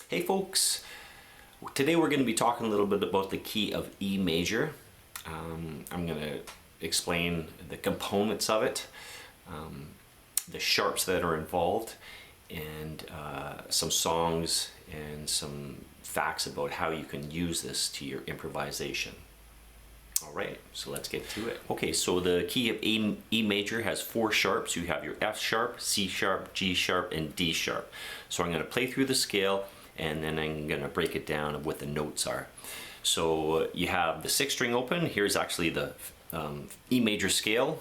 Hey folks, today we're going to be talking a little bit about the key of E major. I'm going to explain the components of it, the sharps that are involved, and some songs and some facts about how you can use this to your improvisation. Alright, so let's get to it. Okay, so the key of E major has four sharps. You have your F sharp, C sharp, G sharp, and D sharp. So I'm going to play through the scale and then I'm going to break it down of what the notes are. So you have the sixth string open. Here's actually the E major scale.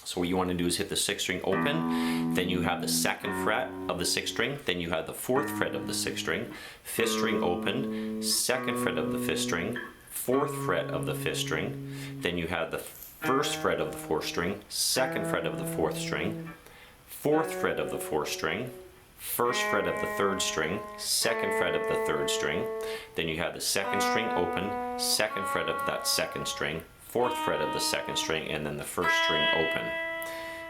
So what you want to do is hit the sixth string open, then you have the second fret of the sixth string, then you have the fourth fret of the sixth string, fifth string open, second fret of the fifth string, fourth fret of the fifth string, then you have the first fret of the fourth string, second fret of the fourth string, fourth fret of the fourth string, first fret of the third string, second fret of the third string, then you have the second string open, second fret of that second string, fourth fret of the second string, and then the first string open.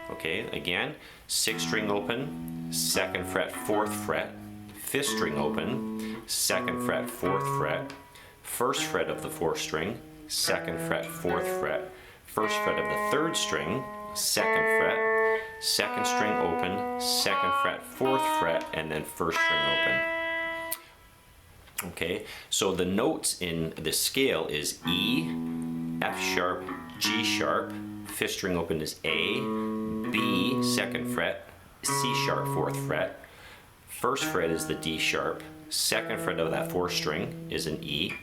Okay, again, sixth string open, second fret, fourth fret, fifth string open, second fret, fourth fret, first fret of the fourth string, second fret, fourth fret, first fret of the third string, second fret, second string open, second fret, fourth fret, and then first string open. Okay, so the notes in the scale is E, F sharp, G sharp, fifth string open is A, B, second fret, C sharp, fourth fret, first fret is the D sharp, second fret of that fourth string is an E,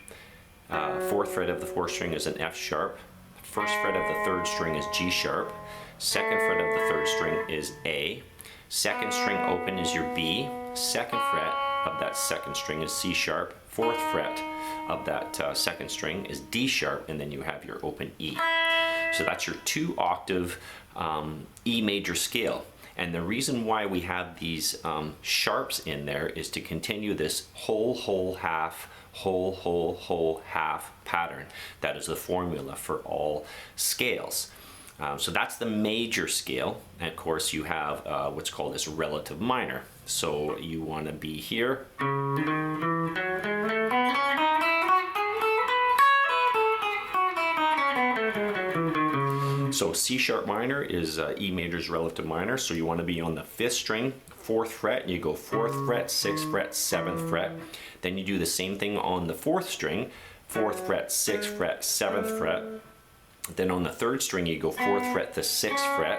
fourth fret of the fourth string is an F sharp, first fret of the third string is G sharp, second fret of the third string is A, second string open is your B, second fret of that second string is C sharp, fourth fret of that second string is D sharp, and then you have your open E. So that's your 2-octave E major scale. And the reason why we have these sharps in there is to continue this whole, whole, half, whole, whole, whole, half pattern. That is the formula for all scales. So that's the major scale. And of course you have what's called this relative minor. So you want to be here. So C sharp minor is E major's relative minor. So you want to be on the fifth string, fourth fret, and you go fourth fret, sixth fret, seventh fret. Then you do the same thing on the fourth string, fourth fret, sixth fret, seventh fret. Then on the third string you go fourth fret to sixth fret.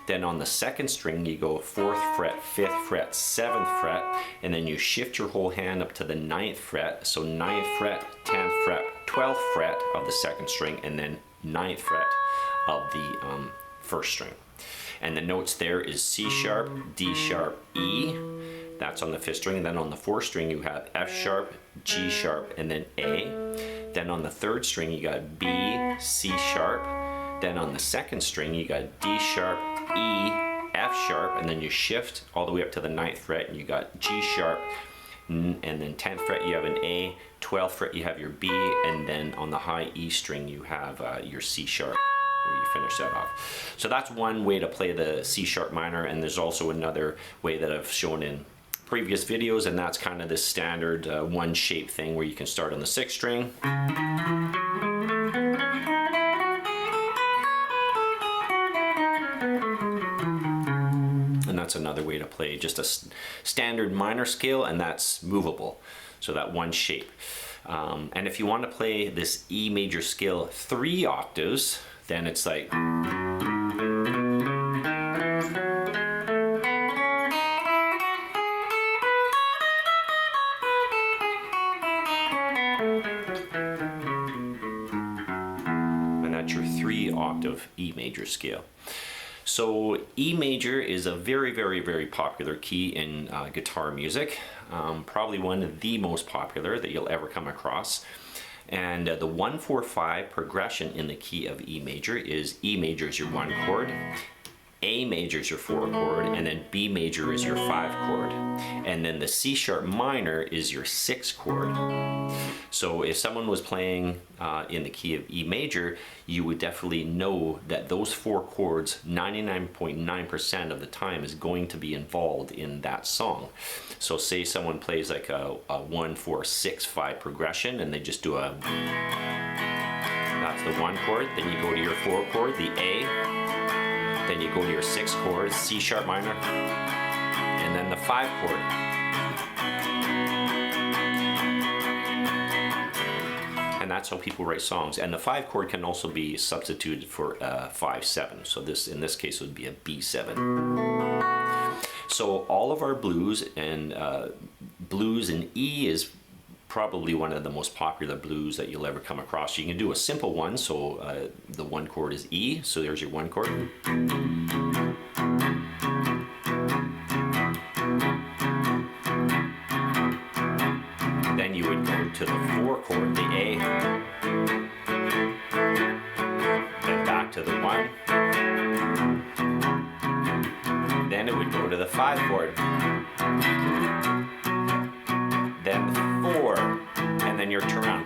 Then on the second string you go fourth fret, fifth fret, seventh fret, and then you shift your whole hand up to the ninth fret. So ninth fret, 10th fret, 12th fret of the second string, and then ninth fret of the first string. And the notes there is C sharp, D sharp, E. That's on the fifth string. And then on the fourth string you have F sharp, G sharp, and then A. Then on the third string you got B, C sharp. Then on the second string you got D sharp, E, F sharp, and then you shift all the way up to the ninth fret and you got G sharp. And then 10th fret you have an A, 12th fret you have your B, and then on the high E string you have your C sharp, where you finish that off. So that's one way to play the C sharp minor, and there's also another way that I've shown in previous videos, and that's kind of this standard one shape thing where you can start on the sixth string. And that's another way to play just a standard minor scale, and that's movable. So that one shape. And if you want to play this E major scale 3 octaves, then it's like, and that's your 3-octave E major scale. So E major is a very, very, very popular key in guitar music. Probably one of the most popular that you'll ever come across. And the 1-4-5 progression in the key of E major is E major is your 1 chord, A major is your 4 chord, and then B major is your 5 chord. And then the C sharp minor is your 6 chord. So if someone was playing in the key of E major, you would definitely know that those 4 chords 99.9% of the time is going to be involved in that song. So say someone plays like a 1, 4, 6, 5 progression, and they just do a, that's the 1 chord, then you go to your 4 chord, the A, then you go to your 6 chord, C sharp minor, and then the 5 chord. And that's how people write songs. And the 5 chord can also be substituted for 5/7. So this, in this case, would be a B7. So all of our blues and blues in E is probably one of the most popular blues that you'll ever come across. You can do a simple one. So the 1 chord is E. So there's your 1 chord. Then you would go to the 4 chord, the A, then back to the 1, then it would go to the 5 chord, then the 4, and then your turn on.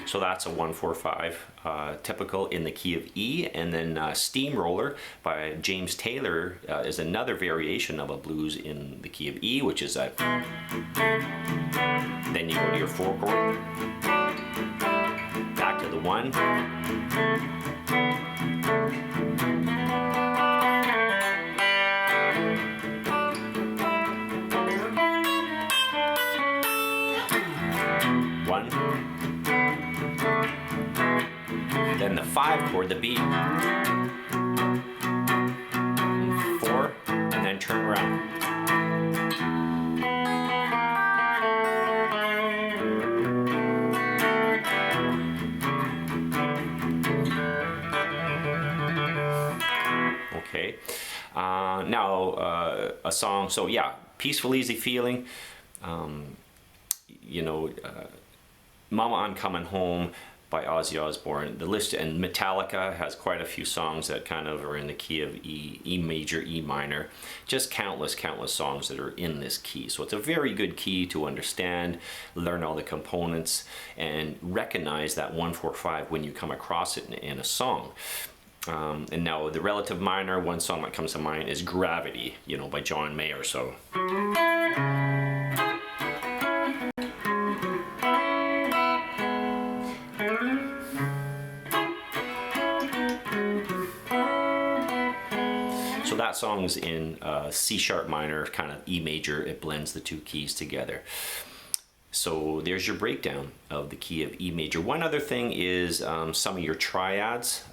So that's a 1-4-5, typical in the key of E. And then Steamroller by James Taylor is another variation of a blues in the key of E, which is a, then you go to your 4 chord, back to the 1, then the 5 chord, the B, 4, and then turn around. Okay, now a song, so yeah, Peaceful Easy Feeling, you know, Mama I'm Coming Home by Ozzy Osbourne. The list, and Metallica has quite a few songs that kind of are in the key of E major, E minor. Just countless songs that are in this key. So it's a very good key to understand, learn all the components, and recognize that 1-4-5 when you come across it in a song. And now the relative minor, one song that comes to mind is Gravity, you know, by John Mayer. So that song's in C sharp minor, kind of E major. It blends the 2 keys together. So there's your breakdown of the key of E major. One other thing is some of your triads,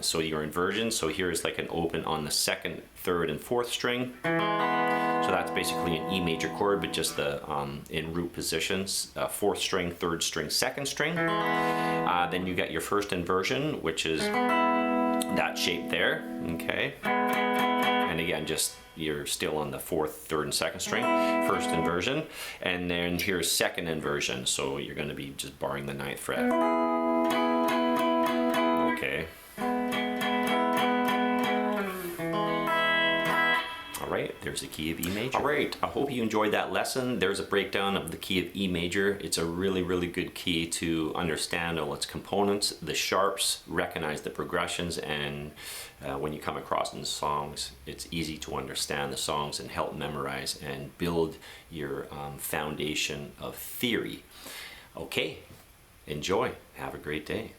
so your inversions. So here's like an open on the 2nd, 3rd, and 4th string. So that's basically an E major chord, but just the in root positions, 4th string, 3rd string, 2nd string. Then you got your first inversion, which is that shape there, okay? And again, just you're still on the 4th, 3rd, and 2nd string, first inversion, and then here's 2nd inversion, so you're going to be just barring the 9th fret. Okay. Alright, there's the key of E major. Alright, I hope you enjoyed that lesson. There's a breakdown of the key of E major. It's a really good key to understand all its components, the sharps, recognize the progressions, and when you come across in songs, it's easy to understand the songs and help memorize and build your foundation of theory. Okay, enjoy. Have a great day.